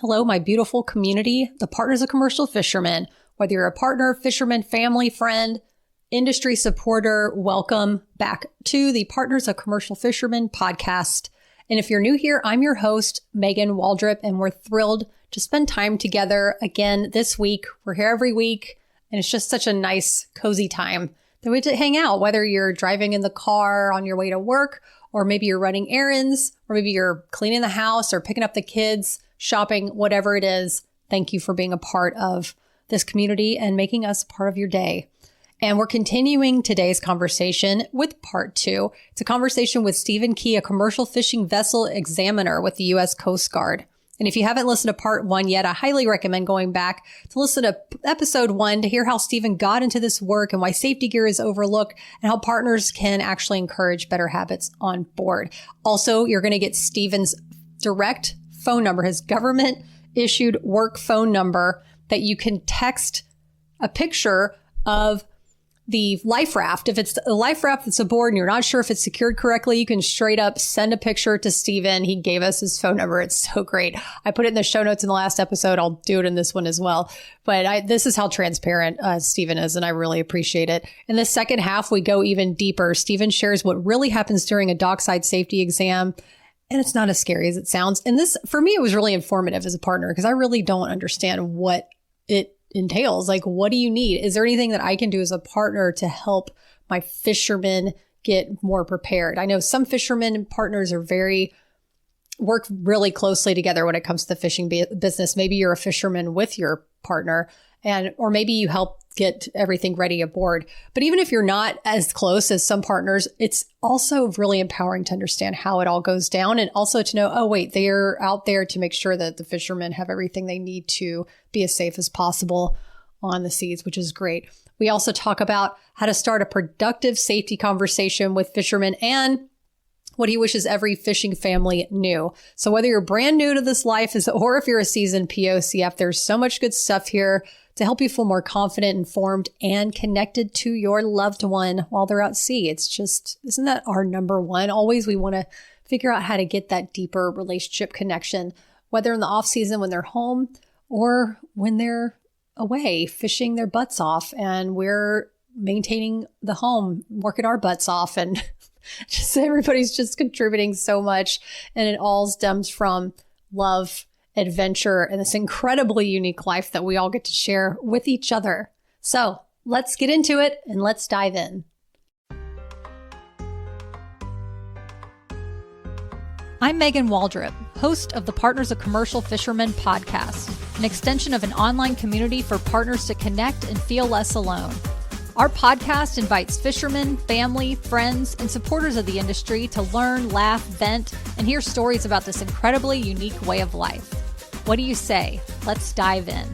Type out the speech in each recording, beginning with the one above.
Hello, my beautiful community, the Partners of Commercial Fishermen. Whether you're a partner, fisherman, family, friend, industry supporter, welcome back to the Partners of Commercial Fishermen podcast. And if you're new here, I'm your host, Megan Waldrop, and we're thrilled to spend time together again this week. We're here every week, and it's just such a nice, cozy time that we get to hang out, whether you're driving in the car on your way to work, or maybe you're running errands, or maybe you're cleaning the house or picking up the kids, shopping, whatever it is. Thank you for being a part of this community and making us part of your day. And we're continuing today's conversation with part 2. It's a conversation with Stephen Key, a commercial fishing vessel examiner with the U.S. Coast Guard. And if you haven't listened to part 1 yet, I highly recommend going back to listen to episode 1 to hear how Stephen got into this work and why safety gear is overlooked and how partners can actually encourage better habits on board. Also, you're going to get Stephen's direct phone number, his government issued work phone number that you can text a picture of the life raft. If it's a life raft that's aboard and you're not sure if it's secured correctly, you can straight up send a picture to Stephen. He gave us his phone number. It's so great. I put it in the show notes in the last episode. I'll do it in this one as well. But this is how transparent Stephen is, and I really appreciate it. In the second half, we go even deeper. Stephen shares what really happens during a dockside safety exam. And it's not as scary as it sounds. And this, for me, it was really informative as a partner because I really don't understand what it entails. Like, what do you need? Is there anything that I can do as a partner to help my fishermen get more prepared? I know some fishermen and partners work really closely together when it comes to the fishing business. Maybe you're a fisherman with your partner, or maybe you help get everything ready aboard. But even if you're not as close as some partners, it's also really empowering to understand how it all goes down and also to know, oh, wait, they're out there to make sure that the fishermen have everything they need to be as safe as possible on the seas, which is great. We also talk about how to start a productive safety conversation with fishermen and what he wishes every fishing family knew. So whether you're brand new to this life or if you're a seasoned POCF, there's so much good stuff here to help you feel more confident, informed, and connected to your loved one while they're at sea. It's just, isn't that our number one? Always we want to figure out how to get that deeper relationship connection, whether in the off season when they're home or when they're away fishing their butts off and we're maintaining the home, working our butts off, and just everybody's just contributing so much. And it all stems from love, adventure, and this incredibly unique life that we all get to share with each other. So let's get into it and let's dive in. I'm Megan Waldrop, host of the Partners of Commercial Fishermen podcast, an extension of an online community for partners to connect and feel less alone. Our podcast invites fishermen, family, friends, and supporters of the industry to learn, laugh, vent, and hear stories about this incredibly unique way of life. What do you say? Let's dive in.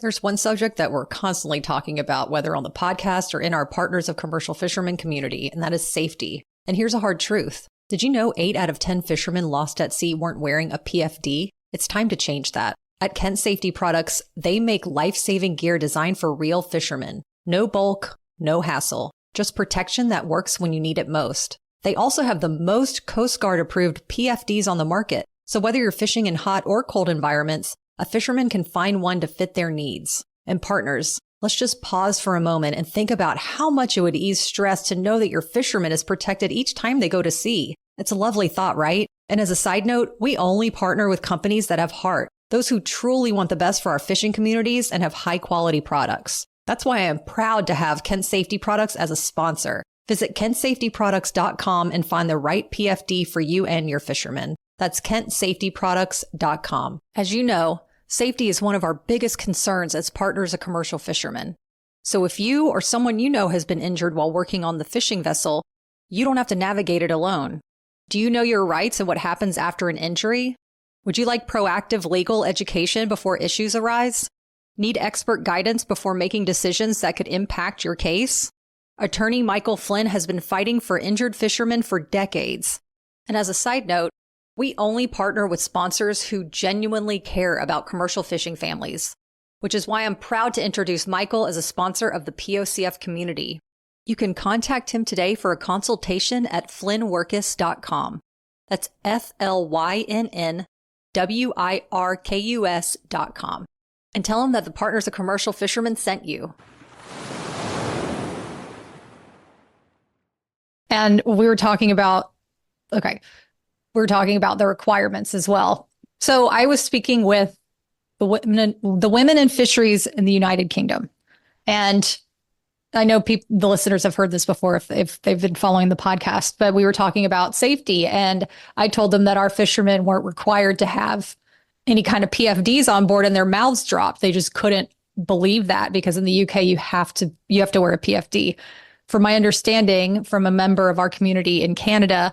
There's one subject that we're constantly talking about, whether on the podcast or in our Partners of Commercial Fishermen community, and that is safety. And here's a hard truth. Did you know 8 out of 10 fishermen lost at sea weren't wearing a PFD? It's time to change that. At Kent Safety Products, they make life-saving gear designed for real fishermen. No bulk, no hassle, just protection that works when you need it most. They also have the most Coast Guard approved PFDs on the market. So whether you're fishing in hot or cold environments, a fisherman can find one to fit their needs. And partners, let's just pause for a moment and think about how much it would ease stress to know that your fisherman is protected each time they go to sea. It's a lovely thought, right? And as a side note, we only partner with companies that have heart, those who truly want the best for our fishing communities and have high quality products. That's why I am proud to have Kent Safety Products as a sponsor. Visit kentsafetyproducts.com and find the right PFD for you and your fishermen. That's kentsafetyproducts.com. As you know, safety is one of our biggest concerns as partners of commercial fishermen. So if you or someone you know has been injured while working on the fishing vessel, you don't have to navigate it alone. Do you know your rights and what happens after an injury? Would you like proactive legal education before issues arise? Need expert guidance before making decisions that could impact your case? Attorney Michael Flynn has been fighting for injured fishermen for decades. And as a side note, we only partner with sponsors who genuinely care about commercial fishing families, which is why I'm proud to introduce Michael as a sponsor of the POCF community. You can contact him today for a consultation at flynnwirkus.com. That's FLYNNWIRKUS.com. And tell him that the Partners of Commercial Fishermen sent you. And we were talking about, the requirements as well. So I was speaking with the women in fisheries in the United Kingdom. And I know the listeners have heard this before if they've been following the podcast, but we were talking about safety. And I told them that our fishermen weren't required to have any kind of PFDs on board and their mouths dropped. They just couldn't believe that because in the UK, you have to wear a PFD. From my understanding from a member of our community in Canada,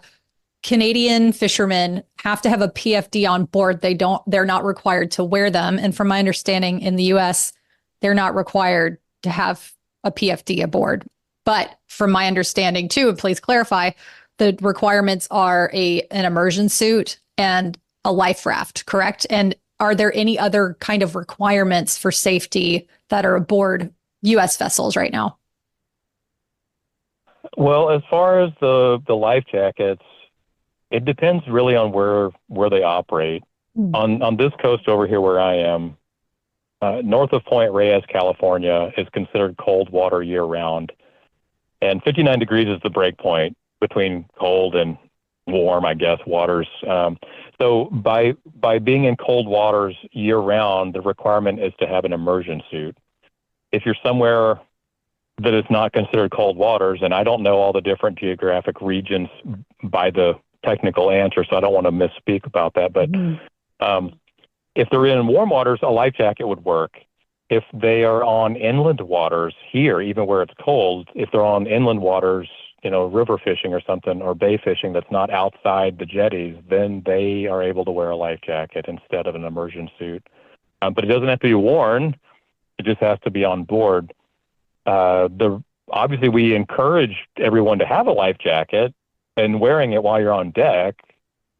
Canadian fishermen have to have a PFD on board. They're not required to wear them. And from my understanding in the US, they're not required to have a PFD aboard. But from my understanding too, and please clarify, the requirements are an immersion suit and a life raft, correct? And are there any other kind of requirements for safety that are aboard US vessels right now? Well, as far as the life jackets, it depends really on where they operate. On this coast over here where I am, north of Point Reyes, California, is considered cold water year-round. And 59 degrees is the break point between cold and warm, I guess, waters. So by being in cold waters year-round, the requirement is to have an immersion suit. If you're somewhere that is not considered cold waters, and I don't know all the different geographic regions by the technical answer, so I don't want to misspeak about that, but if they're in warm waters, a life jacket would work. If they are on inland waters here, even where it's cold, if they're on inland waters, river fishing or something, or bay fishing that's not outside the jetties, then they are able to wear a life jacket instead of an immersion suit. But it doesn't have to be worn. It just has to be on board. Obviously, we encourage everyone to have a life jacket and wearing it while you're on deck,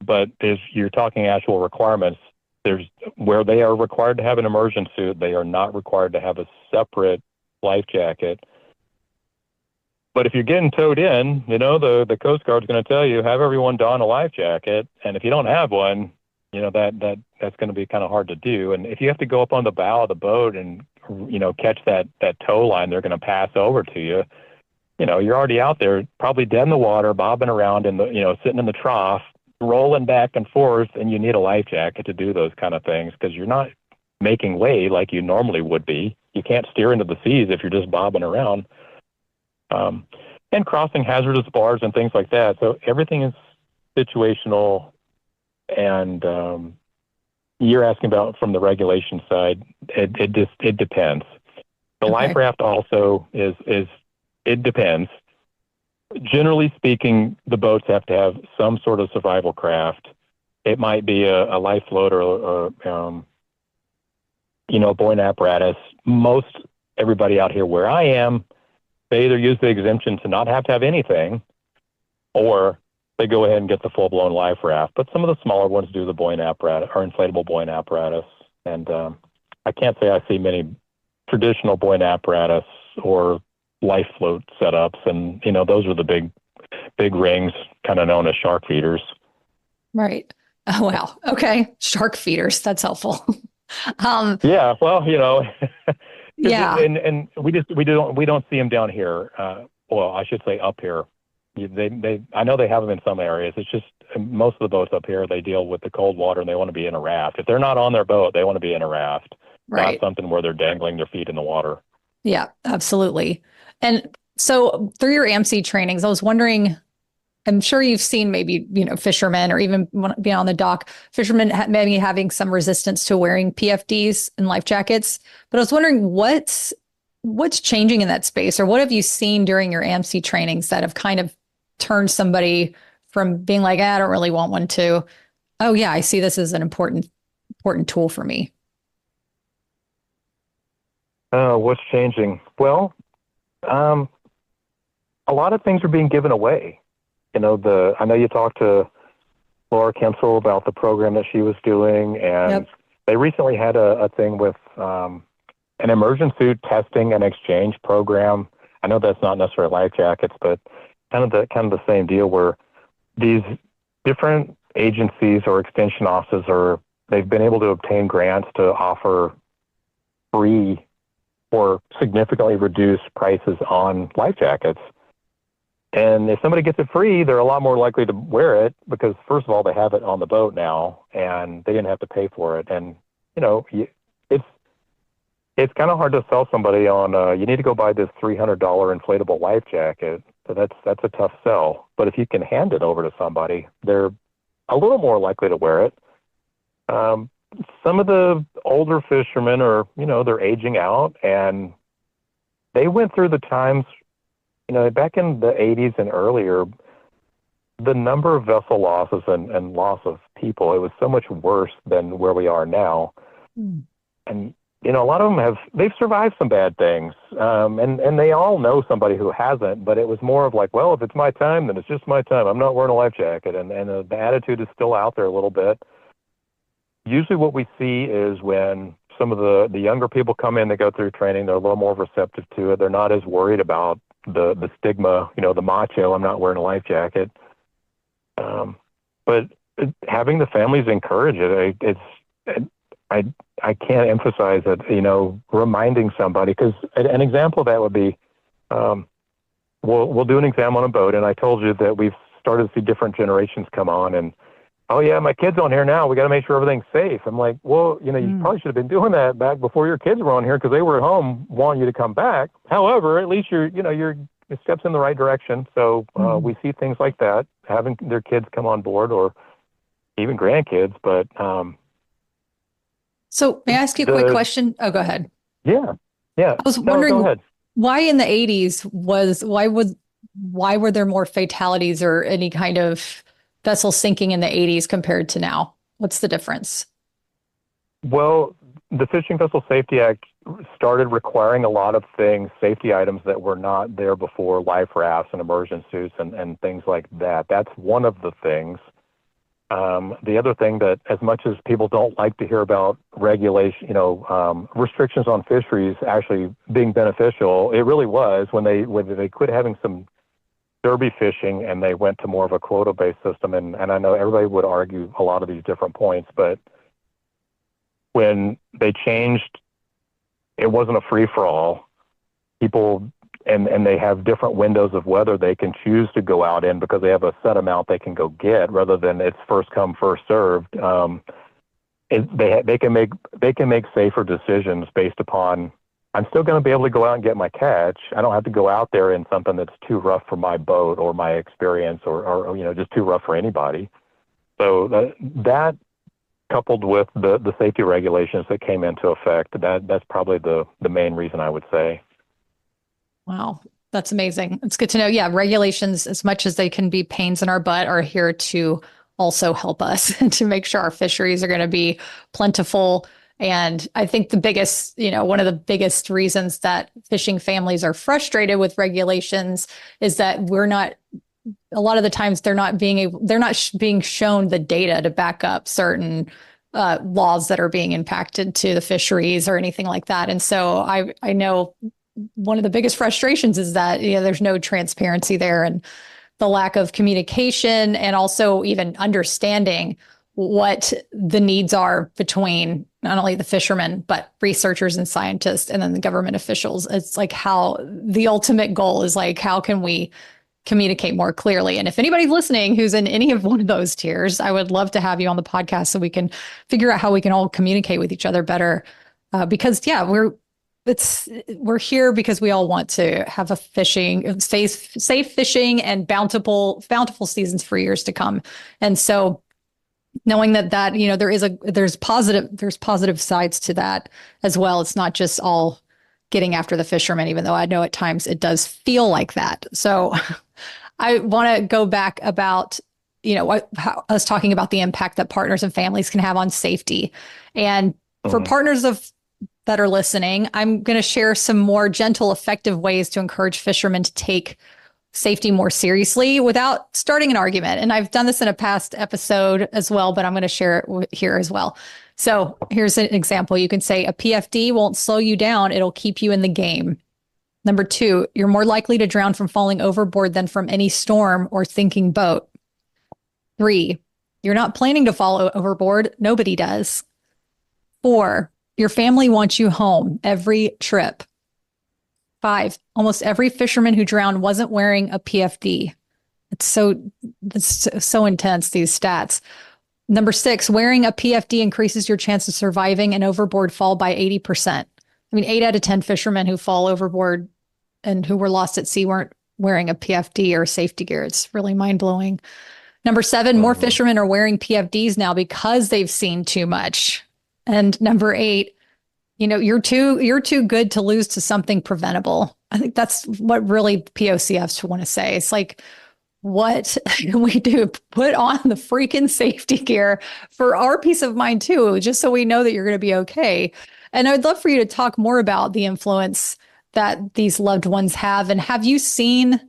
but you're talking actual requirements. There's where they are required to have an immersion suit. They are not required to have a separate life jacket. But if you're getting towed in, the Coast Guard's going to tell you, have everyone don a life jacket. And if you don't have one, that's going to be kind of hard to do. And if you have to go up on the bow of the boat and, catch that tow line, they're going to pass over to you. You're already out there, probably dead in the water, bobbing around sitting in the trough, rolling back and forth, and you need a life jacket to do those kind of things because you're not making way like you normally would be. You can't steer into the seas if you're just bobbing around. And crossing hazardous bars and things like that. So everything is situational, and you're asking about from the regulation side. It depends. The life raft also it depends. Generally speaking, the boats have to have some sort of survival craft. It might be a life float or buoyant apparatus. Most everybody out here where I am, they either use the exemption to not have to have anything, or they go ahead and get the full-blown life raft. But some of the smaller ones do the buoyant apparatus or inflatable buoyant apparatus. And I can't say I see many traditional buoyant apparatus or life float setups, and those are the big rings, kind of known as shark feeders. Right. Oh wow. Okay, shark feeders. That's helpful. Yeah. Well, yeah. And we don't see them down here. Well, I should say up here. I know they have them in some areas. It's just most of the boats up here, they deal with the cold water and they want to be in a raft. If they're not on their boat, they want to be in a raft, right. Not something where they're dangling their feet in the water. Yeah, absolutely. And so through your AMC trainings, I was wondering, I'm sure you've seen maybe, fishermen or even being on the dock, fishermen maybe having some resistance to wearing PFDs and life jackets. But I was wondering what's changing in that space, or what have you seen during your AMC trainings that have kind of turned somebody from being like, I don't really want one to, oh yeah, I see this as an important tool for me. What's changing? Well, a lot of things are being given away. I know you talked to Laura Kensel about the program that she was doing, and they recently had a thing with an immersion suit testing and exchange program. I know that's not necessarily life jackets, but kind of the same deal where these different agencies or extension offices they've been able to obtain grants to offer free or significantly reduced prices on life jackets. And if somebody gets it free, they're a lot more likely to wear it because, first of all, they have it on the boat now and they didn't have to pay for it. And, it's kind of hard to sell somebody on, you need to go buy this $300 inflatable life jacket. So that's a tough sell. But if you can hand it over to somebody, they're a little more likely to wear it. Some of the older fishermen they're aging out, and they went through the times, back in the 80s and earlier, the number of vessel losses and loss of people, it was so much worse than where we are now. Mm. And, a lot of them they've survived some bad things. And they all know somebody who hasn't, but it was more of like, well, if it's my time, then it's just my time. I'm not wearing a life jacket. And the attitude is still out there a little bit. Usually what we see is when some of the younger people come in, they go through training, they're a little more receptive to it. They're not as worried about the stigma, the macho, I'm not wearing a life jacket. But having the families encourage it, I can't emphasize it, reminding somebody, because an example of that would be, we'll do an exam on a boat, and I told you that we've started to see different generations come on, and oh yeah, my kid's on here now. We got to make sure everything's safe. I'm like, well, you probably should have been doing that back before your kids were on here because they were at home wanting you to come back. However, at least you're steps in the right direction. So we see things like that, having their kids come on board or even grandkids. But so may I ask you a quick question? Oh, go ahead. Yeah. I was wondering why in the 80s why were there more fatalities or any kind of vessel sinking in the 80s compared to now? What's the difference? Well, the Fishing Vessel Safety Act started requiring a lot of things, safety items that were not there before, life rafts and immersion suits and things like that. That's one of the things. The other thing that, as much as people don't like to hear about regulation, restrictions on fisheries actually being beneficial, it really was when they quit having some derby fishing and they went to more of a quota-based system. And I know everybody would argue a lot of these different points, but when they changed, it wasn't a free-for-all. People, and they have different windows of whether they can choose to go out in because they have a set amount they can go get rather than it's first come, first served. They can make safer decisions based upon, I'm still going to be able to go out and get my catch. I don't have to go out there in something that's too rough for my boat or my experience or just too rough for anybody. So that coupled with the safety regulations that came into effect, that's probably the main reason I would say. Wow. That's amazing. It's good to know. Yeah. Regulations, as much as they can be pains in our butt, are here to also help us to make sure our fisheries are going to be plentiful. And I think the biggest, one of the biggest reasons that fishing families are frustrated with regulations is that a lot of the times they're not being shown the data to back up certain laws that are being impacted to the fisheries or anything like that. And so I know one of the biggest frustrations is that there's no transparency there, and the lack of communication and also even understanding what the needs are between not only the fishermen, but researchers and scientists, and then the government officials. It's like how the ultimate goal is like, how can we communicate more clearly? And if anybody's listening who's in any of one of those tiers, I would love to have you on the podcast so we can figure out how we can all communicate with each other better. Because we're here because we all want to have a safe fishing and bountiful seasons for years to come. And so knowing that there's positive sides to that as well. It's not just all getting after the fishermen, even though I know at times it does feel like that. So I want to go back about, I was talking about the impact that partners and families can have on safety. And for partners that are listening, I'm going to share some more gentle, effective ways to encourage fishermen to take safety more seriously without starting an argument. And I've done this in a past episode as well, but I'm going to share it here as well. So here's an example. You can say a PFD won't slow you down. It'll keep you in the game. Number 2, you're more likely to drown from falling overboard than from any storm or sinking boat. 3, you're not planning to fall overboard. Nobody does. 4, your family wants you home every trip. 5, almost every fisherman who drowned wasn't wearing a PFD. It's so intense, these stats. Number 6, wearing a PFD increases your chance of surviving an overboard fall by 80%. I mean, 8 out of 10 fishermen who fall overboard and who were lost at sea weren't wearing a PFD or safety gear. It's really mind-blowing. Number 7, more fishermen are wearing PFDs now because they've seen too much. And number 8, you're too good to lose to something preventable. I think that's what really POCFs want to say. It's like, what can we do? Put on the freaking safety gear for our peace of mind too, just so we know that you're going to be okay. And I'd love for you to talk more about the influence that these loved ones have. And have you seen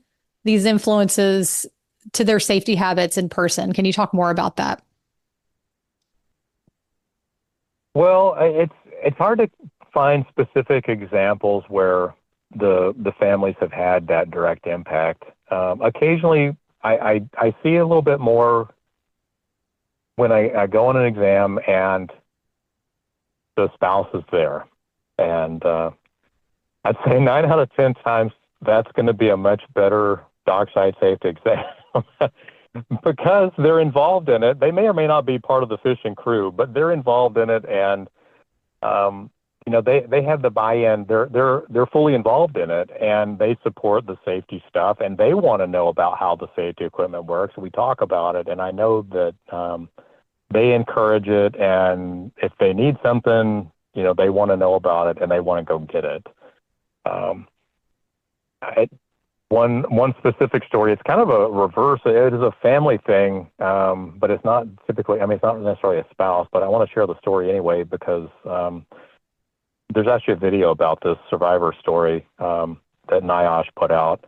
these influences to their safety habits in person? Can you talk more about that? Well, it's hard to find specific examples where the families have had that direct impact. Occasionally, I see a little bit more when I go on an exam and the spouse is there. And I'd say 9 out of 10 times that's going to be a much better dockside safety exam because they're involved in it. They may or may not be part of the fishing crew, but they're involved in it, and they have the buy-in. They're fully involved in it, and they support the safety stuff, and they want to know about how the safety equipment works. We talk about it, and I know that they encourage it, and if they need something, they want to know about it, and they want to go get it. One specific story, it's kind of a reverse. It is a family thing, but it's not typically, it's not necessarily a spouse, but I want to share the story anyway because there's actually a video about this survivor story that NIOSH put out.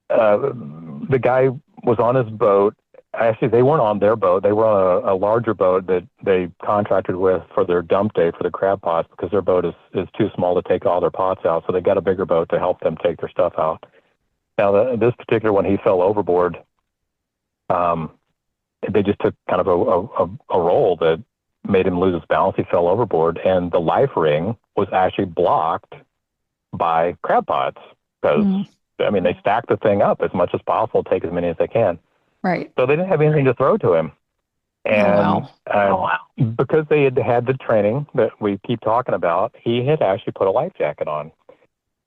The guy was on his boat. Actually, they weren't on their boat. They were on a larger boat that they contracted with for their dump day for the crab pots because their boat is too small to take all their pots out. So they got a bigger boat to help them take their stuff out. Now, this particular one, he fell overboard. They just took kind of a roll that made him lose his balance. He fell overboard, and the life ring was actually blocked by crab pots because, they stack the thing up as much as possible, take as many as they can. Right. So they didn't have anything to throw to him. And because they had the training that we keep talking about, he had actually put a life jacket on.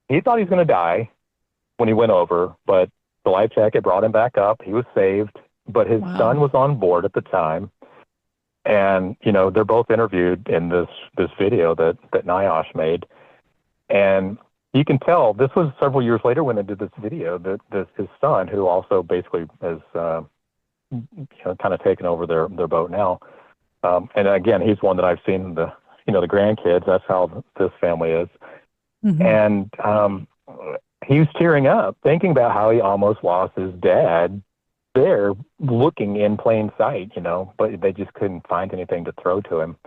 He thought he was going to die when he went over, but the life jacket brought him back up. He was saved, but his son was on board at the time. And, they're both interviewed in this video that NIOSH made. And you can tell this was several years later when they did this video that his son, who also basically has kind of taken over their boat now. And again, he's one that I've seen the grandkids. That's how this family is. Mm-hmm. And he was tearing up thinking about how he almost lost his dad there looking in plain sight, but they just couldn't find anything to throw to him.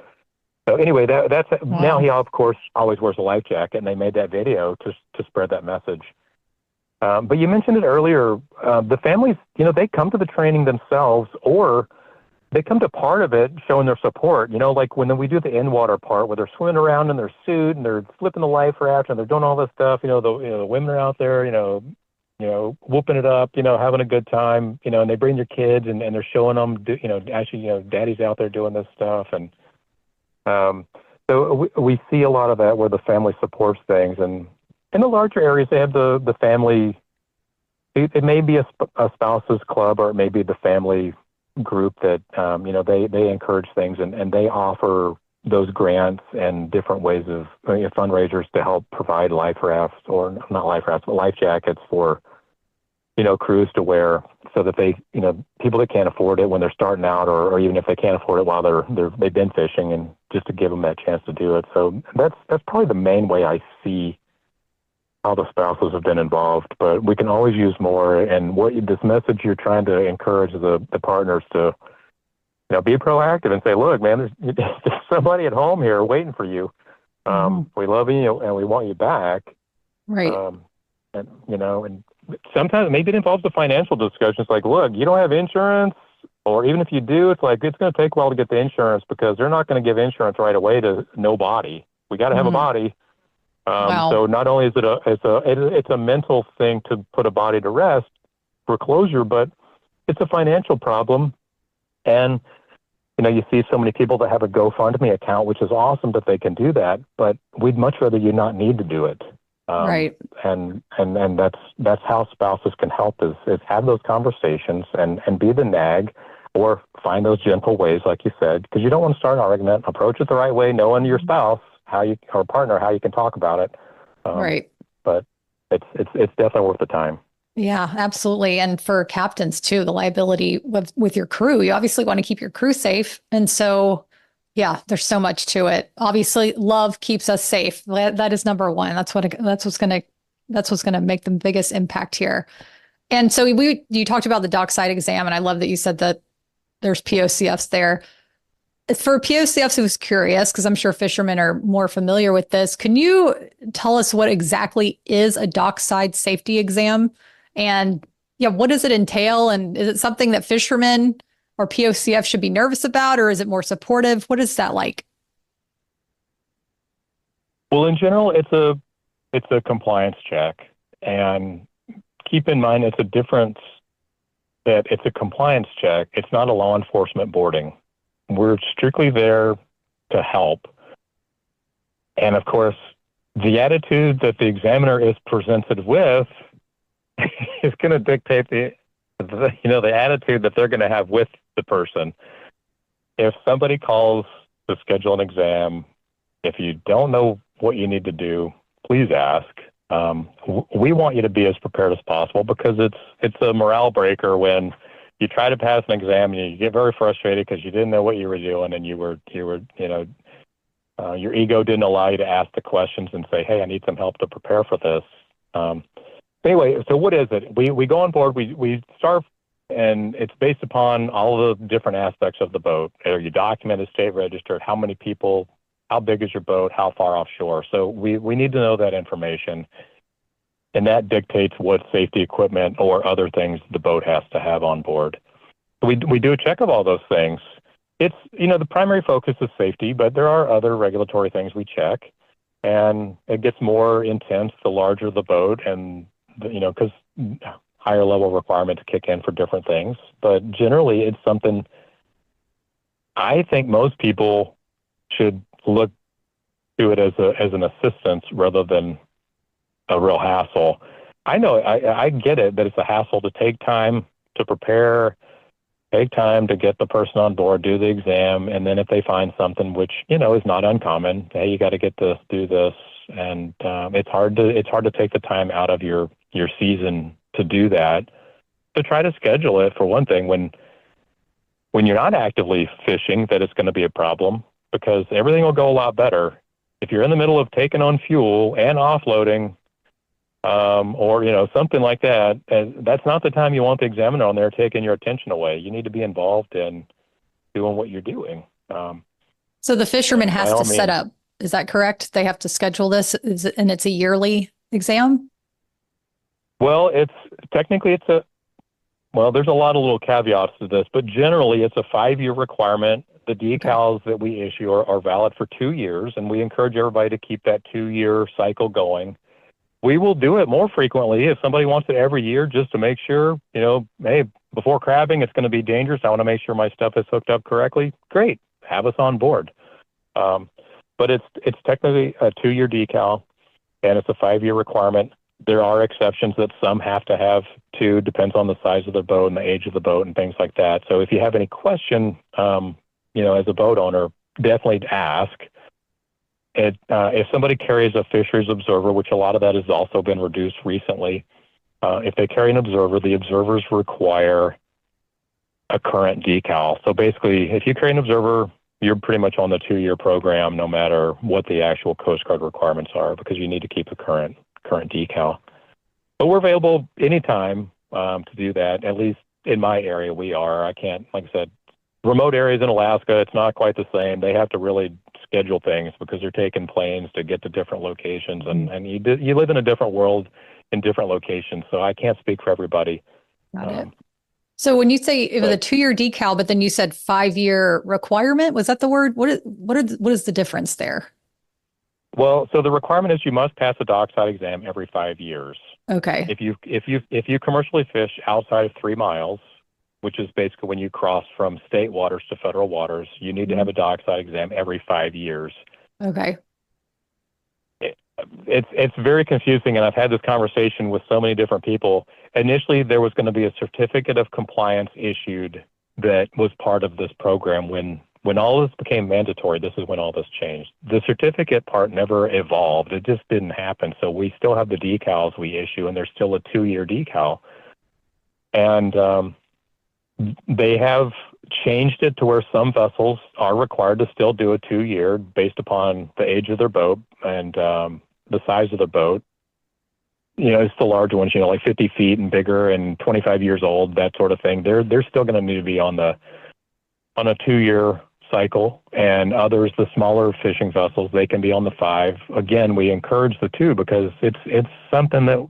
So anyway, that's now he, of course, always wears a life jacket, and they made that video to spread that message. But you mentioned it earlier. The families, they come to the training themselves, or they come to part of it showing their support. Like when we do the in-water part where they're swimming around in their suit and they're flipping the life raft and they're doing all this stuff. The women are out there, whooping it up, having a good time, and they bring their kids and they're showing them, daddy's out there doing this stuff. And so we see a lot of that where the family supports things. And in the larger areas, they have the family, it may be a spouses club, or it may be the family group that, they encourage things and they offer those grants and different ways of fundraisers to help provide life rafts, or not life rafts, but life jackets for, crews to wear, so that they, people that can't afford it when they're starting out, or even if they can't afford it while they've been fishing, and just to give them that chance to do it. So that's probably the main way I see how the spouses have been involved, but we can always use more. And this message you're trying to encourage the partners to, be proactive and say, look, man, there's somebody at home here waiting for you. We love you and we want you back. Right. And sometimes maybe it involves the financial discussions like, look, you don't have insurance, or even if you do, it's like, it's going to take a while to get the insurance because they're not going to give insurance right away to no body. We got to have a body. Wow. So not only is it's a mental thing to put a body to rest for closure, but it's a financial problem. And, you see so many people that have a GoFundMe account, which is awesome that they can do that, but we'd much rather you not need to do it. Right. And that's how spouses can help is have those conversations and be the nag, or find those gentle ways, like you said, because you don't want to start an argument. Approach it the right way, knowing your spouse or partner how you can talk about it. Right. But it's definitely worth the time. Yeah, absolutely. And for captains too, the liability with your crew, you obviously want to keep your crew safe. And so, yeah, there's so much to it. Obviously, love keeps us safe. That is number one. That's what's going to make the biggest impact here. And so you talked about the dockside exam, and I love that you said that there's POCFs there. For POCFs who's curious, because I'm sure fishermen are more familiar with this, can you tell us what exactly is a dockside safety exam? And yeah, what does it entail? And is it something that fishermen or POCF should be nervous about, or is it more supportive? What is that like? Well, in general, it's a compliance check, and keep in mind it's a difference that it's a compliance check. It's not a law enforcement boarding. We're strictly there to help. And of course, the attitude that the examiner is presented with is going to dictate the attitude that they're going to have with the person. If somebody calls to schedule an exam, if you don't know what you need to do, please ask. We want you to be as prepared as possible, because it's a morale breaker when you try to pass an exam and you get very frustrated because you didn't know what you were doing, and your ego didn't allow you to ask the questions and say, hey, I need some help to prepare for this. Anyway, so what is it? We go on board, we start, and it's based upon all the different aspects of the boat. Are you documented, state registered? How many people? How big is your boat? How far offshore? So we need to know that information, and that dictates what safety equipment or other things the boat has to have on board. So we do a check of all those things. It's, the primary focus is safety, but there are other regulatory things we check, and it gets more intense the larger the boat, and, because higher level requirements kick in for different things. But generally, it's something I think most people should look to it as an assistance rather than a real hassle. I know I get it that it's a hassle to take time to prepare, take time to get the person on board, do the exam, and then if they find something which is not uncommon, hey, you got to get this, do this, and it's hard to take the time out of your season to do that. To try to schedule it, for one thing, when you're not actively fishing, that it's going to be a problem, because everything will go a lot better if you're in the middle of taking on fuel and offloading. Or something like that. That's not the time you want the examiner on there taking your attention away. You need to be involved in doing what you're doing. So the fisherman has to set up. Is that correct? They have to schedule this, and it's a yearly exam? Well, there's a lot of little caveats to this, but generally it's a 5-year requirement. The decals that we issue are valid for 2 years, and we encourage everybody to keep that 2-year cycle going. We will do it more frequently if somebody wants it every year, just to make sure, hey, before crabbing, it's going to be dangerous. I want to make sure my stuff is hooked up correctly. Great. Have us on board. But it's technically a 2-year decal, and it's a 5-year requirement. There are exceptions that some have to have 2, depends on the size of the boat and the age of the boat and things like that. So if you have any question, as a boat owner, definitely ask. If somebody carries a fisheries observer, which a lot of that has also been reduced recently, if they carry an observer, the observers require a current decal. So basically, if you carry an observer, you're pretty much on the 2-year program, no matter what the actual Coast Guard requirements are, because you need to keep a current decal. But we're available anytime to do that. At least in my area, we are. I can't, like I said, remote areas in Alaska, it's not quite the same. They have to really schedule things because they're taking planes to get to different locations, and you live in a different world in different locations. So I can't speak for everybody. Got it. So when you say it was a 2-year decal, but then you said 5-year requirement, was that the word? What is the difference there? Well, so the requirement is you must pass a dockside exam every 5 years. Okay. If you commercially fish outside of 3 miles, which is basically when you cross from state waters to federal waters, you need to have a dockside exam every 5 years. Okay. It's very confusing, and I've had this conversation with so many different people. Initially, there was going to be a certificate of compliance issued that was part of this program. When all this became mandatory, this is when all this changed. The certificate part never evolved. It just didn't happen. So we still have the decals we issue, and there's still a 2-year decal. And they have changed it to where some vessels are required to still do a 2-year based upon the age of their boat and the size of the boat. It's the larger ones, like 50 feet and bigger and 25 years old, that sort of thing. They're still going to need to be on a 2-year cycle, and others, the smaller fishing vessels, they can be on the 5. Again, we encourage the 2 because it's something that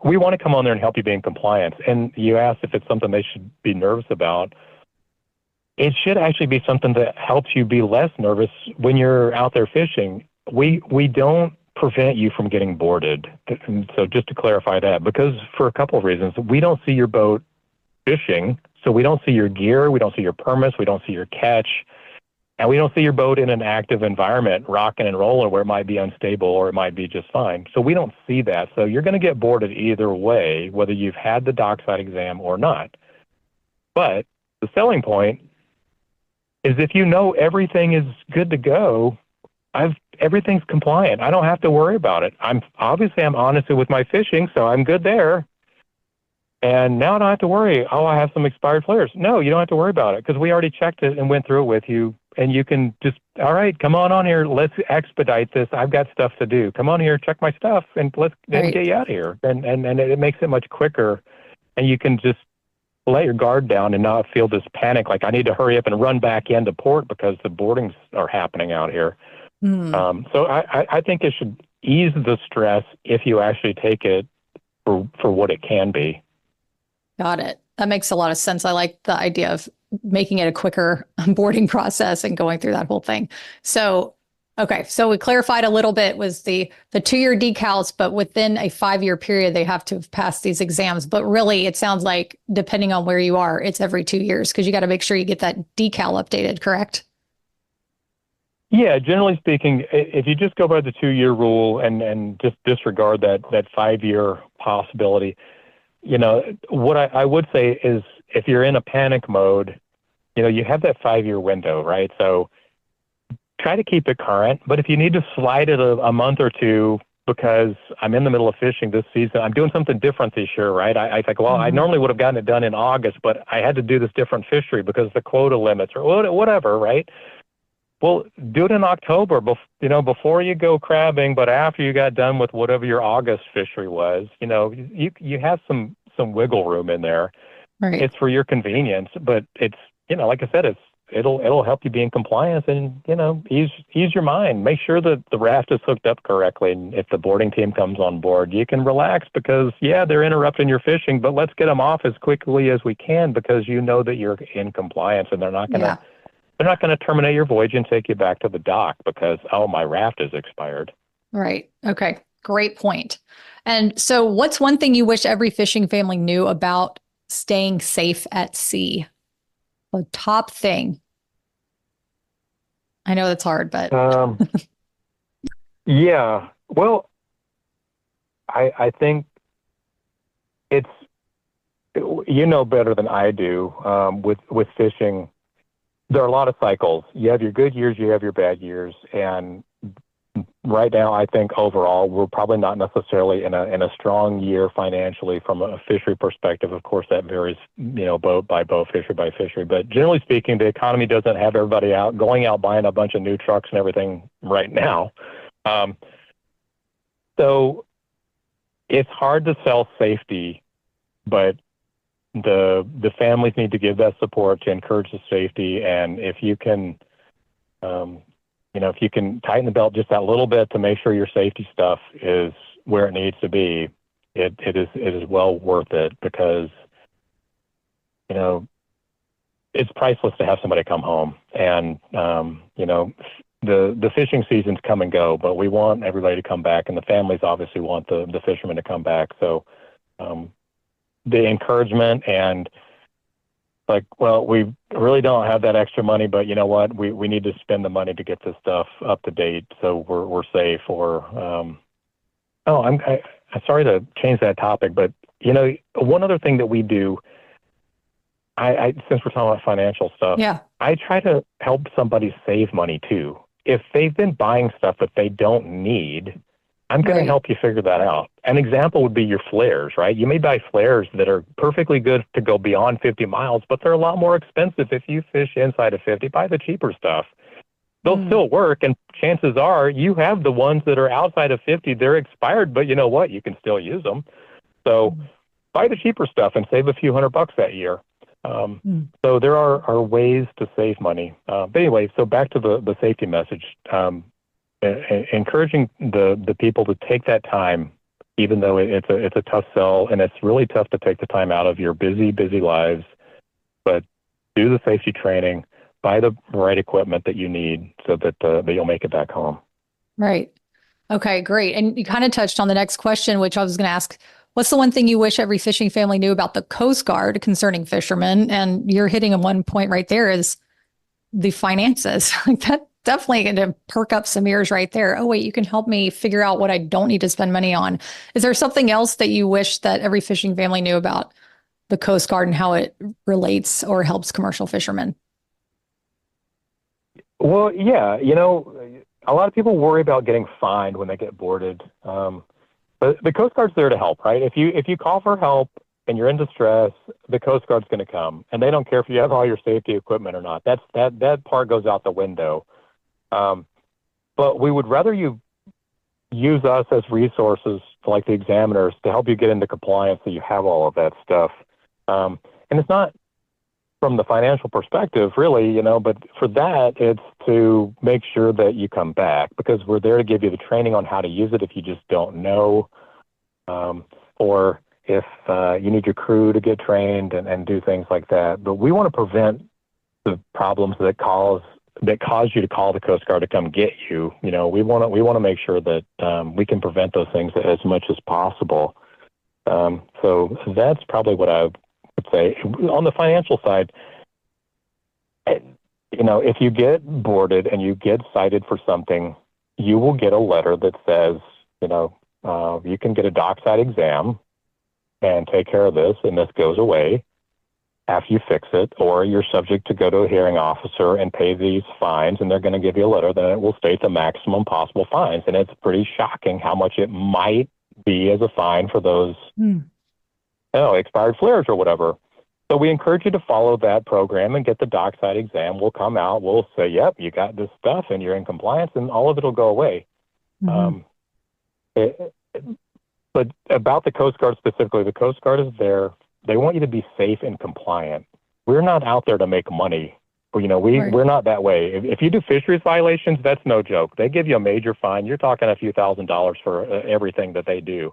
we want to come on there and help you be in compliance. And you asked if it's something they should be nervous about. It should actually be something that helps you be less nervous when you're out there fishing. We don't prevent you from getting boarded. So just to clarify that, because for a couple of reasons, we don't see your boat fishing. So we don't see your gear, we don't see your permits, we don't see your catch, and we don't see your boat in an active environment, rocking and rolling where it might be unstable or it might be just fine. So we don't see that. So you're going to get boarded either way, whether you've had the dockside exam or not. But the selling point is if you know everything is good to go, everything's compliant. I don't have to worry about it. I'm honest with my fishing, so I'm good there. And now I don't have to worry, I have some expired flares. No, you don't have to worry about it because we already checked it and went through it with you. And you can just, all right, come on here. Let's expedite this. I've got stuff to do. Come on here, check my stuff, and let's get you out of here. And it makes it much quicker. And you can just let your guard down and not feel this panic, like I need to hurry up and run back into port because the boardings are happening out here. So I think it should ease the stress if you actually take it for what it can be. Got it. That makes a lot of sense. I like the idea of making it a quicker boarding process and going through that whole thing. So, okay. So we clarified a little bit was the 2-year decals, but within a 5-year period, they have to have passed these exams. But really, it sounds like depending on where you are, it's every 2 years because you got to make sure you get that decal updated, correct? Yeah, generally speaking, if you just go by the 2-year rule and just disregard that 5-year possibility, what I would say is if you're in a panic mode, you have that 5-year window, right? So try to keep it current. But if you need to slide it a month or two because I'm in the middle of fishing this season, I'm doing something different this year, right? I think, well, I normally would have gotten it done in August, but I had to do this different fishery because the quota limits or whatever, right? Well, do it in October, before you go crabbing, but after you got done with whatever your August fishery was. You have some wiggle room in there. Right. It's for your convenience, but it's like I said, it'll help you be in compliance and ease your mind. Make sure that the raft is hooked up correctly, and if the boarding team comes on board, you can relax because they're interrupting your fishing, but let's get them off as quickly as we can because that you're in compliance and they're not going to. They're not going to terminate your voyage and take you back to the dock because, my raft is expired. Right. Okay. Great point. And so what's one thing you wish every fishing family knew about staying safe at sea? The top thing. I know that's hard, but. Yeah. Well, I think it's, better than I do with fishing. There are a lot of cycles. You have your good years, you have your bad years. And right now, I think overall, we're probably not necessarily in a strong year financially from a fishery perspective. Of course, that varies, boat by boat, fishery by fishery. But generally speaking, the economy doesn't have everybody going out buying a bunch of new trucks and everything right now. So it's hard to sell safety, but the families need to give that support to encourage the safety. And if you can, if you can tighten the belt just that little bit to make sure your safety stuff is where it needs to be, it is well worth it, because, it's priceless to have somebody come home. And, the fishing seasons come and go, but we want everybody to come back, and the families obviously want the fishermen to come back. So the encouragement and we really don't have that extra money, but you know what? We need to spend the money to get this stuff up to date so we're safe. Or I'm sorry to change that topic, but one other thing that we do, I since we're talking about financial stuff, yeah, I try to help somebody save money too. If they've been buying stuff that they don't need, I'm going to help you figure that out. An example would be your flares, right? You may buy flares that are perfectly good to go beyond 50 miles, but they're a lot more expensive if you fish inside of 50. Buy the cheaper stuff. They'll still work, and chances are you have the ones that are outside of 50. They're expired, but you know what? You can still use them. So buy the cheaper stuff and save a few $100 that year. So there are ways to save money. But anyway, so back to the safety message. Encouraging the people to take that time, even though it's a tough sell, and it's really tough to take the time out of your busy lives, but do the safety training, buy the right equipment that you need so that you'll make it back home. Right. Okay, great. And you kind of touched on the next question, which I was going to ask. What's the one thing you wish every fishing family knew about the Coast Guard concerning fishermen? And you're hitting on one point right there, is the finances. That definitely going to perk up some ears right there. Oh, wait, you can help me figure out what I don't need to spend money on. Is there something else that you wish that every fishing family knew about the Coast Guard and how it relates or helps commercial fishermen? Well, yeah, a lot of people worry about getting fined when they get boarded. But the Coast Guard's there to help, right? If you call for help and you're in distress, the Coast Guard's going to come, and they don't care if you have all your safety equipment or not. That part goes out the window. But we would rather you use us as resources, like the examiners, to help you get into compliance so you have all of that stuff. And it's not from the financial perspective, really, but for that, it's to make sure that you come back, because we're there to give you the training on how to use it if you just don't know, or if you need your crew to get trained and do things like that. But we want to prevent the problems that cause you to call the Coast Guard to come get you. We want to make sure that we can prevent those things as much as possible. So that's probably what I would say. On the financial side, if you get boarded and you get cited for something, you will get a letter that says, you can get a dockside exam and take care of this, and this goes away after you fix it, or you're subject to go to a hearing officer and pay these fines, and they're going to give you a letter that will state the maximum possible fines. And it's pretty shocking how much it might be as a fine for those expired flares or whatever. So we encourage you to follow that program and get the dockside exam. We'll come out, we'll say, yep, you got this stuff and you're in compliance, and all of it will go away. But about the Coast Guard specifically, the Coast Guard is there. They want you to be safe and compliant. We're not out there to make money. We're not that way. If you do fisheries violations, that's no joke. They give you a major fine. You're talking a few $1,000s for everything that they do.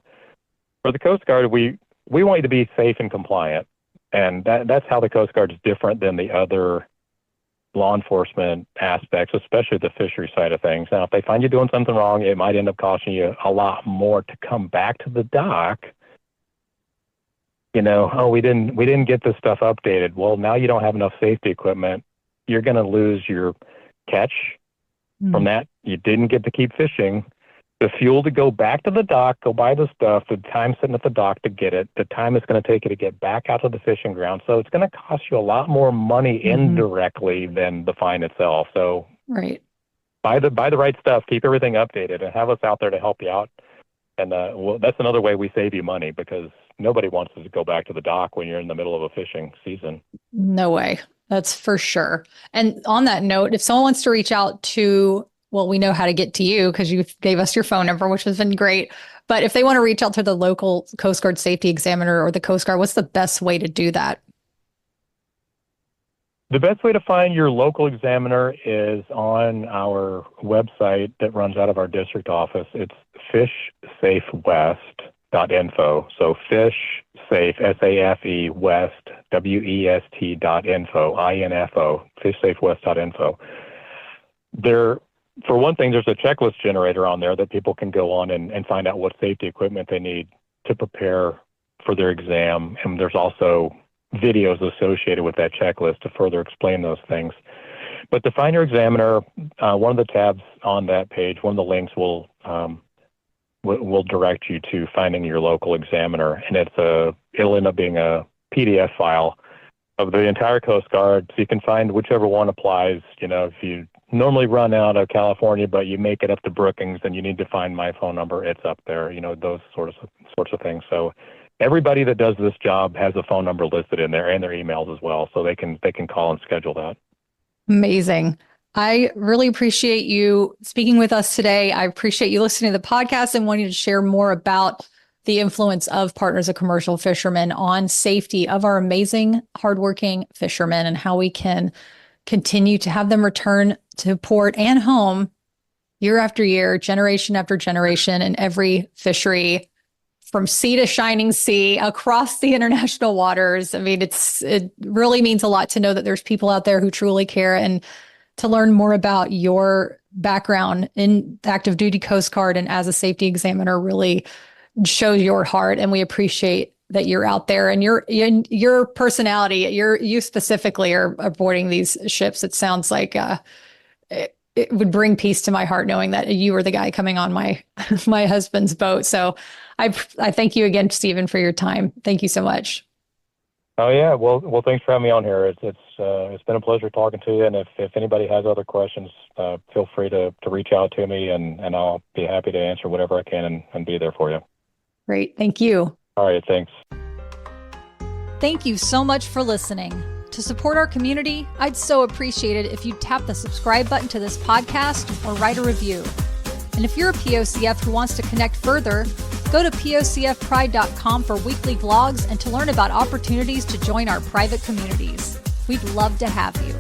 For the Coast Guard, we want you to be safe and compliant. And that's how the Coast Guard is different than the other law enforcement aspects, especially the fishery side of things. Now, if they find you doing something wrong, it might end up costing you a lot more to come back to the dock. We didn't get this stuff updated. Well, now you don't have enough safety equipment. You're going to lose your catch from that. You didn't get to keep fishing. The fuel to go back to the dock, go buy the stuff, the time sitting at the dock to get it, the time it's going to take you to get back out to the fishing ground. So it's going to cost you a lot more money indirectly than the fine itself. So buy the right stuff, keep everything updated, and have us out there to help you out. And that's another way we save you money, because nobody wants to go back to the dock when you're in the middle of a fishing season. No way. That's for sure. And on that note, if someone wants to reach out to, well, we know how to get to you because you gave us your phone number, which has been great. But if they want to reach out to the local Coast Guard safety examiner or the Coast Guard, what's the best way to do that? The best way to find your local examiner is on our website that runs out of our district office. It's fishsafewest.info. So fish safe, S-A-F-E, west, W-E-S-T.info, I-N-F-O, fishsafewest.info. For one thing, there's a checklist generator on there that people can go on and find out what safety equipment they need to prepare for their exam. And there's also videos associated with that checklist to further explain those things. But to find your examiner, one of the tabs on that page, one of the links will direct you to finding your local examiner, and it'll end up being a PDF file of the entire Coast Guard, so you can find whichever one applies. If you normally run out of California, but you make it up to Brookings, and you need to find my phone number, it's up there. Those sorts of things. So everybody that does this job has a phone number listed in there and their emails as well, so they can call and schedule that. Amazing. I really appreciate you speaking with us today. I appreciate you listening to the podcast and wanting to share more about the influence of Partners of Commercial Fishermen on safety of our amazing, hardworking fishermen and how we can continue to have them return to port and home year after year, generation after generation in every fishery, from sea to shining sea, across the international waters. I mean, it really means a lot to know that there's people out there who truly care, and to learn more about your background in the active duty Coast Guard and as a safety examiner really shows your heart. And we appreciate that you're out there, and your personality, you specifically are boarding these ships. It sounds like it would bring peace to my heart knowing that you were the guy coming on my husband's boat. So I thank you again, Stephen, for your time. Thank you so much. Oh yeah, well, thanks for having me on here. It's been a pleasure talking to you. And if anybody has other questions, feel free to reach out to me, and I'll be happy to answer whatever I can and be there for you. Great, thank you. All right, thanks. Thank you so much for listening. To support our community, I'd so appreciate it if you'd tap the subscribe button to this podcast or write a review. And if you're a POCF who wants to connect further, go to POCFpride.com for weekly blogs and to learn about opportunities to join our private communities. We'd love to have you.